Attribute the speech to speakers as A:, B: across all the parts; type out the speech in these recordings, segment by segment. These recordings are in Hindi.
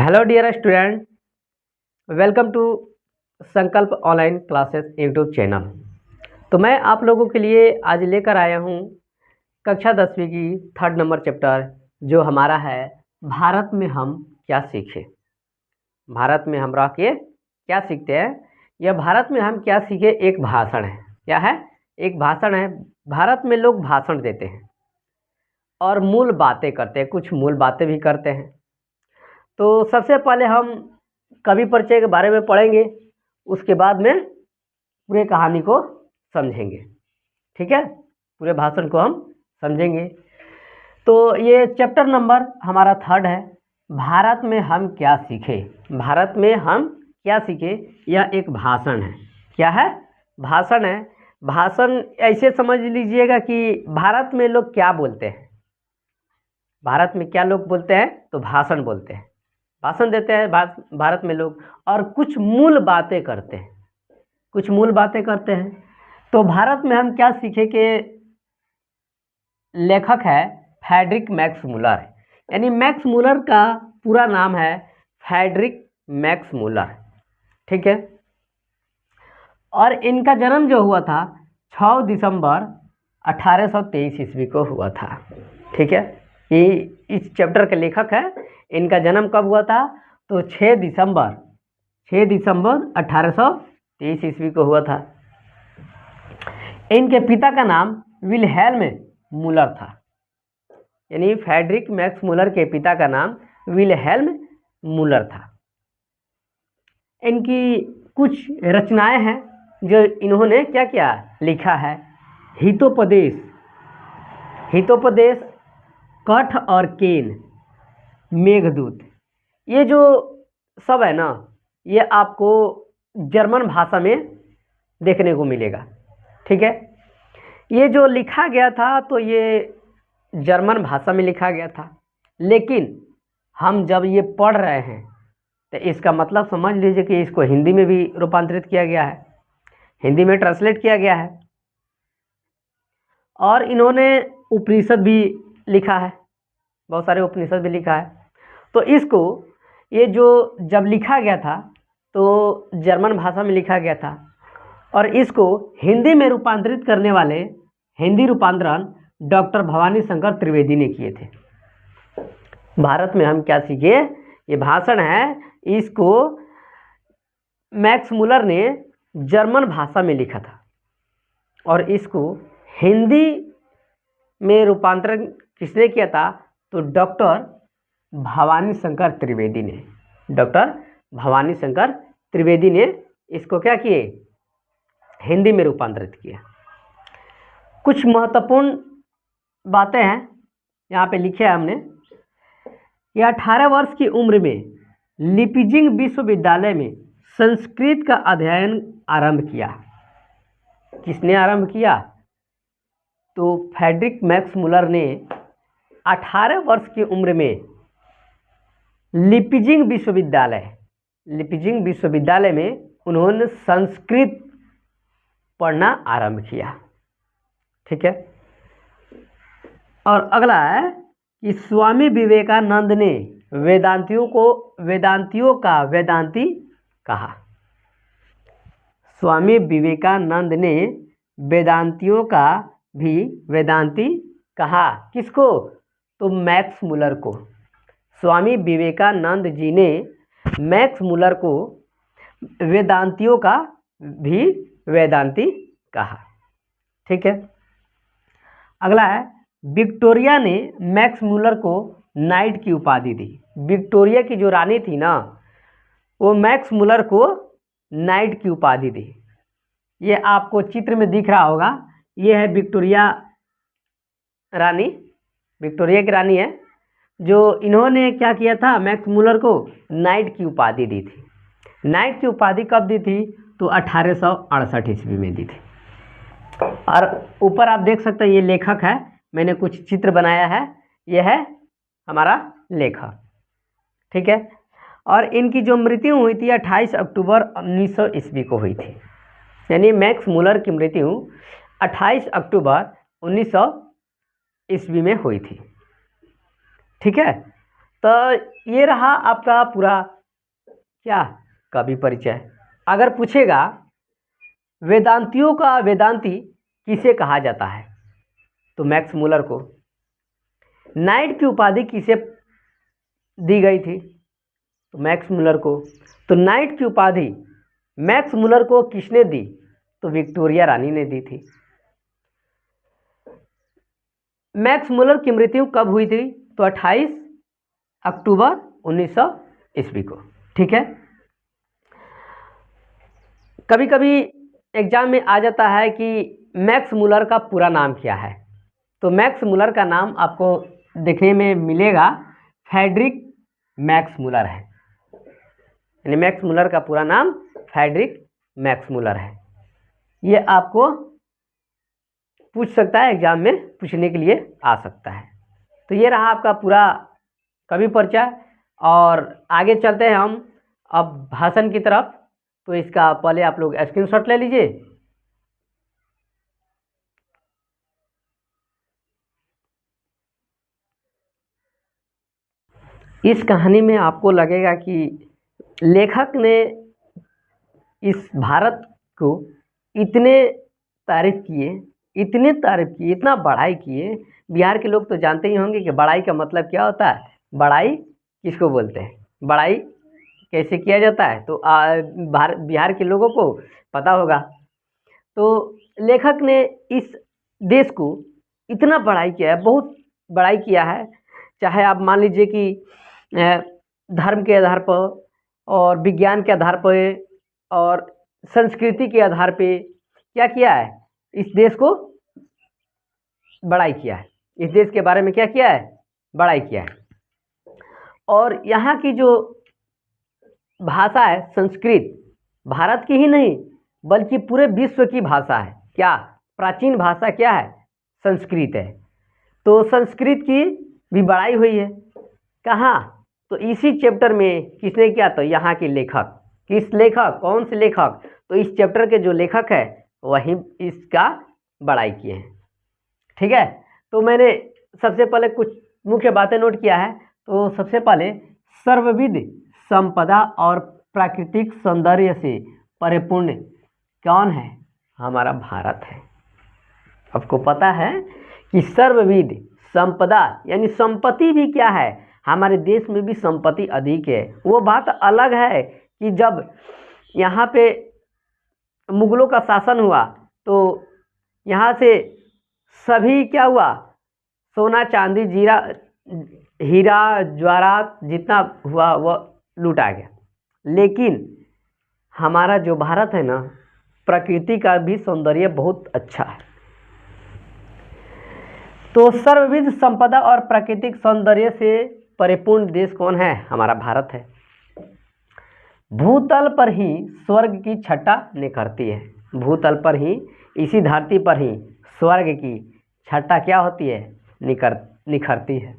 A: Hello dear student, welcome to Sankalp online classes YouTube channel. तो मैं आप लोगों के लिए आज लेकर आया हूँ कक्षा 10वीं की 3rd नंबर चैप्टर, जो हमारा है भारत में हम क्या सीखे। भारत में हम रह के क्या सीखते हैं। यह भारत में हम क्या सीखे एक भाषण है। क्या है? एक भाषण है। भारत में लोग भाषण देते हैं और मूल बातें करते हैं, कुछ मूल बातें भी करते हैं। तो सबसे पहले हम कवि परिचय के बारे में पढ़ेंगे, उसके बाद में पूरे कहानी को समझेंगे। ठीक है, पूरे भाषण को हम समझेंगे। तो ये चैप्टर नंबर हमारा 3rd है, भारत में हम क्या सीखे। भारत में हम क्या सीखे, यह एक भाषण है। क्या है? भाषण है। भाषण ऐसे समझ लीजिएगा कि भारत में लोग क्या बोलते हैं। भारत में क्या लोग बोलते हैं? तो भाषण बोलते हैं, भाषण देते हैं भारत में लोग, और कुछ मूल बातें करते हैं। कुछ मूल बातें करते हैं। तो भारत में हम क्या सीखे के लेखक है फ्रेडरिक मैक्स मूलर, यानी मैक्स मूलर का पूरा नाम है फ्रेडरिक मैक्स मूलर। ठीक है, और इनका जन्म जो हुआ था 6 दिसंबर 1823 ईस्वी को हुआ था। ठीक है, ये इस चैप्टर के लेखक है। इनका जन्म कब हुआ था? तो 6 दिसंबर 1823 ईस्वी को हुआ था। इनके पिता का नाम विल्हेल्म मूलर था, यानी फ्रेडरिक मैक्स मूलर के पिता का नाम विल्हेल्म मूलर था। इनकी कुछ रचनाएं हैं जो इन्होंने क्या क्या लिखा है। हितोपदेश, कठ और केन, मेघदूत, ये जो सब है ना, ये आपको जर्मन भाषा में देखने को मिलेगा। ठीक है, ये जो लिखा गया था तो ये जर्मन भाषा में लिखा गया था, लेकिन हम जब ये पढ़ रहे हैं तो इसका मतलब समझ लीजिए कि इसको हिंदी में भी रूपांतरित किया गया है, हिंदी में ट्रांसलेट किया गया है। और इन्होंने उपनिषद भी लिखा है, बहुत सारे उपनिषद भी लिखा है। तो इसको ये जो जब लिखा गया था तो जर्मन भाषा में लिखा गया था, और इसको हिंदी में रूपांतरित करने वाले हिंदी रूपांतरण डॉक्टर भवानी शंकर त्रिवेदी ने किए थे। भारत में हम क्या सीखे, ये भाषण है। इसको मैक्स मूलर ने जर्मन भाषा में लिखा था और इसको हिंदी में रूपांतरण किसने किया था? तो डॉक्टर भवानी शंकर त्रिवेदी ने। डॉक्टर भवानी शंकर त्रिवेदी ने इसको क्या किए? हिंदी में रूपांतरित किया। कुछ महत्वपूर्ण बातें हैं यहाँ पे लिखे हैं हमने। यह 18 वर्ष की उम्र में लीपजिंग विश्वविद्यालय में संस्कृत का अध्ययन आरंभ किया। किसने आरंभ किया? तो फ्रेडरिक मैक्स मूलर ने 18 वर्ष की उम्र में लीपजिंग विश्वविद्यालय में उन्होंने संस्कृत पढ़ना आरंभ किया। ठीक है, और अगला है कि स्वामी विवेकानंद ने वेदांतियों का वेदांती कहा। स्वामी विवेकानंद ने वेदांतियों का भी वेदांती कहा। किसको? तो मैक्स मूलर को। स्वामी विवेकानंद जी ने मैक्स मूलर को वेदांतियों का भी वेदांती कहा। ठीक है, अगला है विक्टोरिया ने मैक्स मूलर को नाइट की उपाधि दी। विक्टोरिया की जो रानी थी ना, वो मैक्स मूलर को नाइट की उपाधि दी। ये आपको चित्र में दिख रहा होगा, ये है विक्टोरिया रानी। विक्टोरिया की रानी है, जो इन्होंने क्या किया था? मैक्स मूलर को नाइट की उपाधि दी थी। नाइट की उपाधि कब दी थी? तो 1868 ईस्वी में दी थी। और ऊपर आप देख सकते हैं ये लेखक है, मैंने कुछ चित्र बनाया है, ये है हमारा लेखक। ठीक है, और इनकी जो मृत्यु हुई थी 28 अक्टूबर 1900 ईस्वी को हुई थी, यानी मैक्स मूलर की मृत्यु 28 अक्टूबर 1900 ईस्वी में हुई थी। ठीक है, तो ये रहा आपका पूरा क्या कवि परिचय। अगर पूछेगा वेदांतियों का वेदांती किसे कहा जाता है, तो मैक्स मुलर को। नाइट की उपाधि किसे दी गई थी, तो मैक्स मुलर को। तो नाइट की उपाधि मैक्स मुलर को किसने दी, तो विक्टोरिया रानी ने दी थी। मैक्स मुलर की मृत्यु कब हुई थी, तो 28 अक्टूबर 1900 ईस्वी को। ठीक है। कभी कभी एग्जाम में आ जाता है कि मैक्स मुलर का पूरा नाम क्या है, तो मैक्स मुलर का नाम आपको देखने में मिलेगा फ्रेडरिक मैक्स मुलर है, यानी मैक्स मुलर का पूरा नाम फ्रेडरिक मैक्स मुलर है। ये आपको पूछ सकता है, एग्जाम में पूछने के लिए आ सकता है। तो ये रहा आपका पूरा कवि परिचय। और आगे चलते हैं हम अब भाषण की तरफ। तो इसका पहले आप लोग स्क्रीनशॉट ले लीजिए। इस कहानी में आपको लगेगा कि लेखक ने इस भारत को इतने तारीफ किए, इतने तारीफ किए, इतना बड़ाई किए। बिहार के लोग तो जानते ही होंगे कि बड़ाई का मतलब क्या होता है, बड़ाई किसको बोलते हैं, बड़ाई कैसे किया जाता है, तो बिहार के लोगों को पता होगा। तो लेखक ने इस देश को इतना बड़ाई किया है, बहुत बड़ाई किया है। चाहे आप मान लीजिए कि धर्म के आधार पर और विज्ञान के आधार पर और संस्कृति के आधार पे क्या किया है, इस देश को बड़ाई किया है, इस देश के बारे में क्या किया है, बड़ाई किया है। और यहाँ की जो भाषा है संस्कृत, भारत की ही नहीं बल्कि पूरे विश्व की भाषा है। क्या प्राचीन भाषा क्या है, संस्कृत है। तो संस्कृत की भी बड़ाई हुई है। कहाँ, तो इसी चैप्टर में किसने किया, तो यहाँ के लेखक। किस लेखक, कौन से लेखक, तो इस चैप्टर के जो लेखक है वही इसका बड़ाई किए हैं। ठीक है। तो मैंने सबसे पहले कुछ मुख्य बातें नोट किया है। तो सबसे पहले सर्वविध संपदा और प्राकृतिक सौंदर्य से परिपूर्ण कौन है, हमारा भारत है। आपको पता है कि सर्वविध संपदा यानी संपत्ति भी क्या है, हमारे देश में भी संपत्ति अधिक है। वो बात अलग है कि जब यहाँ पे मुगलों का शासन हुआ तो यहाँ से सभी क्या हुआ, सोना चांदी जीरा हीरा जवाहरात जितना हुआ वह लूटा गया। लेकिन हमारा जो भारत है ना, प्रकृति का भी सौंदर्य बहुत अच्छा है। तो सर्वविध संपदा और प्राकृतिक सौंदर्य से परिपूर्ण देश कौन है, हमारा भारत है। भूतल पर ही स्वर्ग की छटा निखरती है, भूतल पर ही, इसी धरती पर ही स्वर्ग की छटा क्या होती है, निखरती है।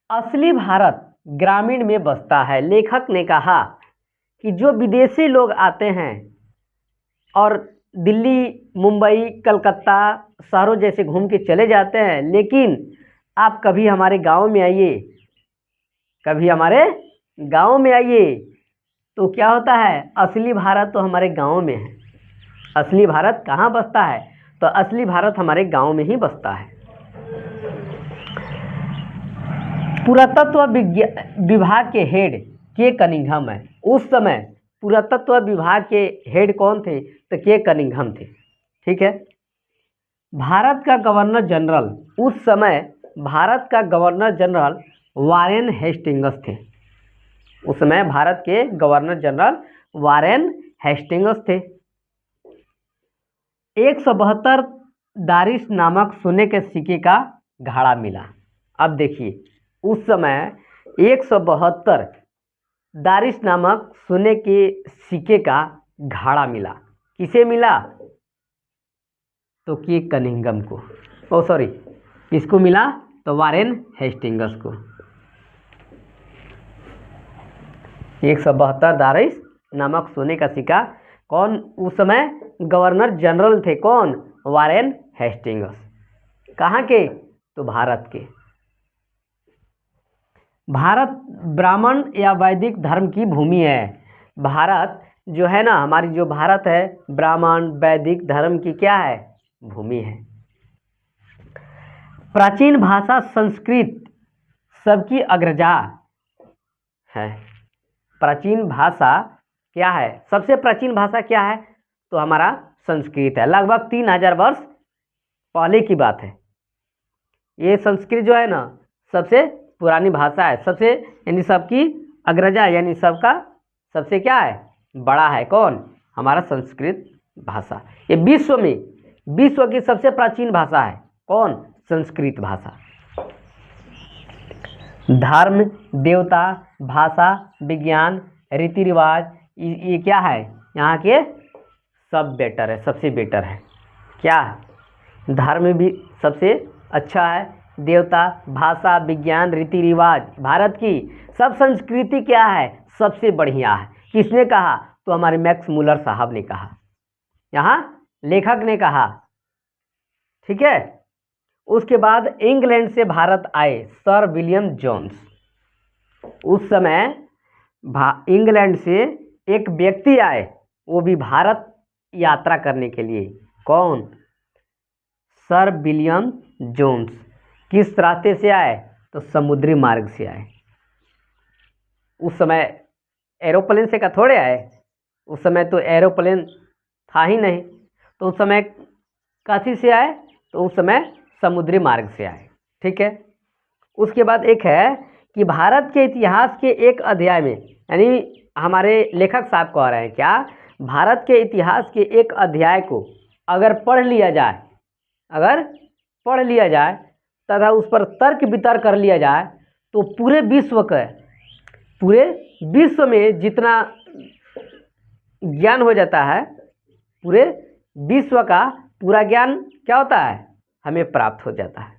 A: असली भारत ग्रामीण में बसता है। लेखक ने कहा कि जो विदेशी लोग आते हैं और दिल्ली मुंबई कलकत्ता शहरों जैसे घूम के चले जाते हैं, लेकिन आप कभी हमारे गांव में आइए, कभी हमारे गांव में आइए तो क्या होता है, असली भारत तो हमारे गांव में है। असली भारत कहाँ बसता है, तो असली भारत हमारे गांव में ही बसता है। पुरातत्व विभाग के हेड के कनिंघम है। उस समय पुरातत्व विभाग के हेड कौन थे, तो के कनिंघम थे। ठीक है। भारत का गवर्नर जनरल, उस समय भारत का गवर्नर जनरल वारेन हेस्टिंग्स थे। उस समय भारत के गवर्नर जनरल वारेन हेस्टिंग्स थे। 172 दारिश नामक सोने के सिक्के का घड़ा मिला। अब देखिए, उस समय 172 दारिश नामक सोने के सिक्के का घड़ा मिला। किसे मिला, तो के कनिंघम को, किसको मिला, तो वारेन हेस्टिंग्स को। 172 दारिश नामक सोने का सिक्का, कौन उस समय गवर्नर जनरल थे, कौन, वारेन हेस्टिंग्स। कहाँ के, तो भारत के। भारत ब्राह्मण या वैदिक धर्म की भूमि है। भारत जो है ना, हमारी जो भारत है, ब्राह्मण वैदिक धर्म की क्या है, भूमि है। प्राचीन भाषा संस्कृत सबकी अग्रजा है। प्राचीन भाषा क्या है, सबसे प्राचीन भाषा क्या है, तो हमारा संस्कृत है। लगभग 3000 वर्ष पहले की बात है। ये संस्कृत जो है ना, सबसे पुरानी भाषा है, सबसे यानी सबकी अग्रजा, यानी सबका सबसे क्या है, बड़ा है कौन, हमारा संस्कृत भाषा। ये विश्व की सबसे प्राचीन भाषा है कौन, संस्कृत भाषा। धर्म, देवता, भाषा, विज्ञान, रीति रिवाज, ये क्या है, यहाँ के सब बेटर है, सबसे बेटर है। क्या, धर्म भी सबसे अच्छा है, देवता, भाषा, विज्ञान, रीति रिवाज, भारत की सब संस्कृति क्या है, सबसे बढ़िया है। किसने कहा, तो हमारे मैक्स मुलर साहब ने कहा, यहाँ लेखक ने कहा। ठीक है। उसके बाद इंग्लैंड से भारत आए सर विलियम जोन्स। उस समय इंग्लैंड से एक व्यक्ति आए, वो भी भारत यात्रा करने के लिए। कौन, सर विलियम जोन्स। किस रास्ते से आए, तो समुद्री मार्ग से आए। उस समय एरोप्लेन से का थोड़े आए, उस समय तो एरोप्लेन था ही नहीं, तो उस समय काशी से आए, तो उस समय समुद्री मार्ग से आए। ठीक है। उसके बाद एक है कि भारत के इतिहास के एक अध्याय में, यानी हमारे लेखक साहब कह रहे हैं क्या, भारत के इतिहास के एक अध्याय को अगर पढ़ लिया जाए तथा उस पर तर्क वितर्क कर लिया जाए, तो पूरे विश्व में जितना ज्ञान हो जाता है, पूरे विश्व का पूरा ज्ञान क्या होता है, हमें प्राप्त हो जाता है,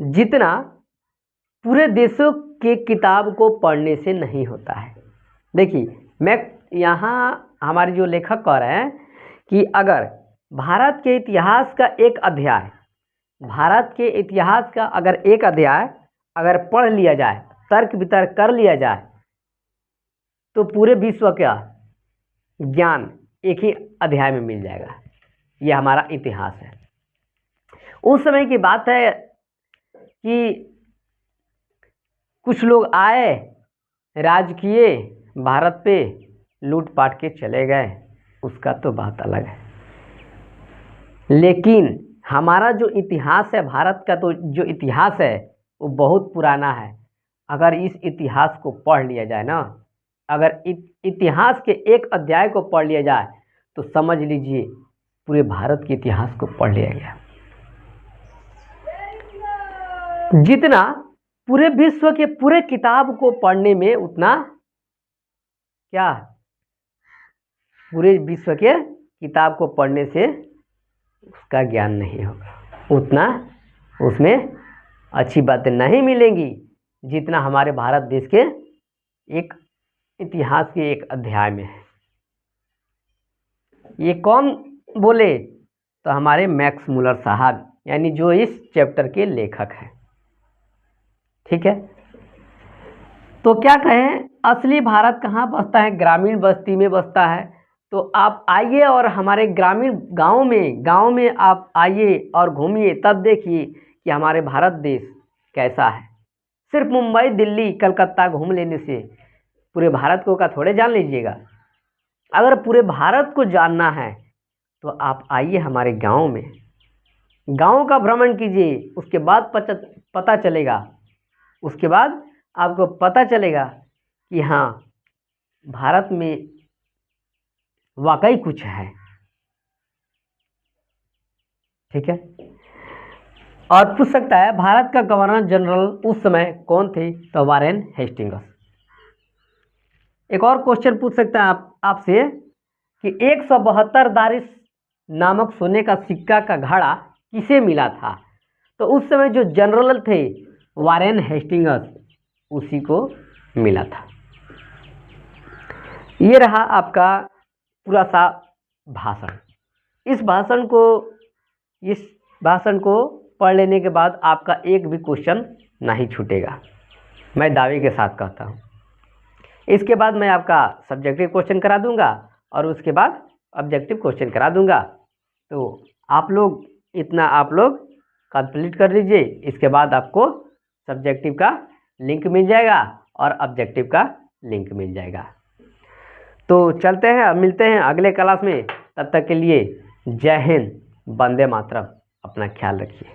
A: जितना पूरे देशों के किताब को पढ़ने से नहीं होता है। देखिए, मैं यहाँ हमारे जो लेखक कह रहे हैं कि अगर भारत के इतिहास का एक अध्याय अगर पढ़ लिया जाए, तर्क वितर्क कर लिया जाए, तो पूरे विश्व का ज्ञान एक ही अध्याय में मिल जाएगा। ये हमारा इतिहास है। उस समय की बात है कि कुछ लोग आए, राज किए भारत पे, लूट-पाट के चले गए, उसका तो बात अलग है। लेकिन हमारा जो इतिहास है, भारत का तो जो इतिहास है वो बहुत पुराना है। अगर इस इतिहास को पढ़ लिया जाए ना, अगर इतिहास के एक अध्याय को पढ़ लिया जाए, तो समझ लीजिए पूरे भारत के इतिहास को पढ़ लिया गया। जितना पूरे विश्व के पूरे किताब को पढ़ने में उतना क्या, पूरे विश्व के किताब को पढ़ने से उसका ज्ञान नहीं होगा, उतना उसमें अच्छी बातें नहीं मिलेंगी जितना हमारे भारत देश के एक इतिहास के एक अध्याय में है। ये कौन बोले, तो हमारे मैक्स मुलर साहब, यानी जो इस चैप्टर के लेखक हैं। ठीक है। तो क्या कहें, असली भारत कहाँ बसता है, ग्रामीण बस्ती में बसता है। तो आप आइए और हमारे ग्रामीण गांव में आप आइए और घूमिए, तब देखिए कि हमारे भारत देश कैसा है। सिर्फ मुंबई, दिल्ली, कलकत्ता घूम लेने से पूरे भारत को का थोड़े जान लीजिएगा। अगर पूरे भारत को जानना है तो आप आइए हमारे गांव में, गांव का भ्रमण कीजिए, उसके बाद पता चलेगा कि हाँ, भारत में वाकई कुछ है। ठीक है। और पूछ सकता है भारत का गवर्नर जनरल उस समय कौन थे, तो वारेन हेस्टिंग्स। एक और क्वेश्चन पूछ सकता है आपसे कि 172 दारिस नामक सोने का सिक्का का घड़ा किसे मिला था, तो उस समय जो जनरल थे वारेन हेस्टिंग्स, उसी को मिला था। ये रहा आपका पूरा सा भाषण। इस भाषण को पढ़ लेने के बाद आपका एक भी क्वेश्चन नहीं छूटेगा, मैं दावे के साथ कहता हूँ। इसके बाद मैं आपका सब्जेक्टिव क्वेश्चन करा दूंगा और उसके बाद ऑब्जेक्टिव क्वेश्चन करा दूंगा। तो आप लोग कंप्लीट कर लीजिए। इसके बाद आपको सब्जेक्टिव का लिंक मिल जाएगा और ऑब्जेक्टिव का लिंक मिल जाएगा। तो चलते हैं, मिलते हैं अगले क्लास में। तब तक के लिए जय हिंद, वंदे मातरम। अपना ख्याल रखिए।